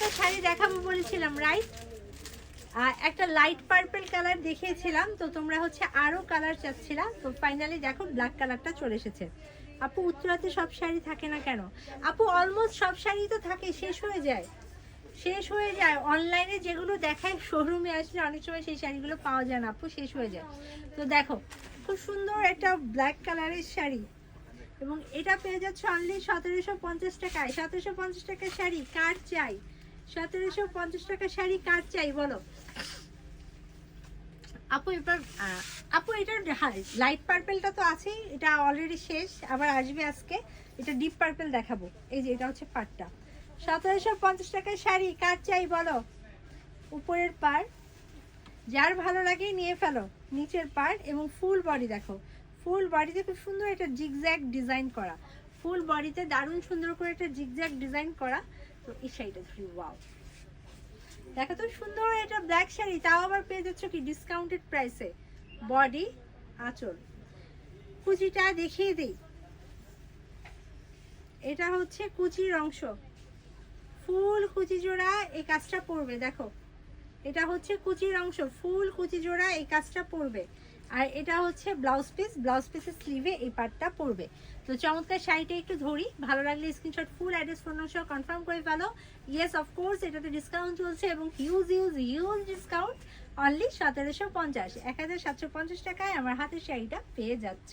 একটা শাড়ি দেখাবো বলেছিলাম, রাইট? একটা লাইট পার্পল কালার দেখিয়েছিলাম, তো তোমরা হচ্ছে আরো কালার চাচ্ছিলা, তো ফাইনালি দেখো ব্ল্যাক কালারটা চলে এসেছে। আপু উত্তরাতে সব শাড়ি থাকে না কেন? আপু অলমোস্ট সব শাড়ি তো থাকে, শেষ হয়ে যায়, শেষ হয়ে যায়। অনলাইনে যেগুলো দেখায় শোরুমে আসলে অনেক সময় সেই শাড়িগুলো পাওয়া যায় না আপু, শেষ হয়ে যায়। তো দেখো খুব সুন্দর একটা ব্ল্যাক কালারের শাড়ি, এবং এটা পেয়ে যাচ্ছে অনলি 1750 টাকায়। 1750 টাকার শাড়ি কার চাই? 1750 টাকার শাড়ি কার চাই বলো আপু? এবার আপু এটার লাইট পার্পেলটা তো আছেই, এটা অলরেডি শেষ, আবার আসবে আজকে। এটা ডিপ পার্পেল দেখাবো, এই যে এটা হচ্ছে পাড়টা। 1750 টাকার শাড়ি কার চাই বলো? উপরের পাড় যার ভালো লাগে নিয়ে ফেলো, নিচের পার্ট এবং ফুল বডি দেখো, ফুল বডিতে খুব সুন্দর একটা জিগজ্যাগ ডিজাইন করা, ফুল বডিতে দারুণ সুন্দর করে একটা জিগজ্যাগ ডিজাইন করা। তো এই শাড়িটা ধরি, ওয়াও দেখো তো সুন্দর এটা ব্ল্যাক শাড়ি, তাও আবার পেয়ে যাচ্ছ কি ডিসকাউন্টেড প্রাইসে। বডি আঁচল কুচিটা দেখিয়ে দিই, এটা হচ্ছে কুচির অংশ, ফুল কুচি জোড়া এই কাজটা পড়বে দেখো, এটা হচ্ছে কুচির অংশ, ফুল কুচি জোড়া এই কাজটা পড়বে। আর এটা হচ্ছে ব্লাউজ পিস, ব্লাউজ পিসের স্লিভে এই পার্টটা পড়বে। তো চমৎকার শাড়িটা একটু ধরি, ভালো লাগলে স্ক্রিনশট ফুল অ্যাড্রেস ফোন সহ কনফার্ম করে ফেলো। ইয়েস অফকোর্স এটাতে ডিসকাউন্ট চলছে, এবং huge huge huge discount, only 1750, 1750 টাকায় আমার হাতের শাড়িটা পেয়ে যাচ্ছ।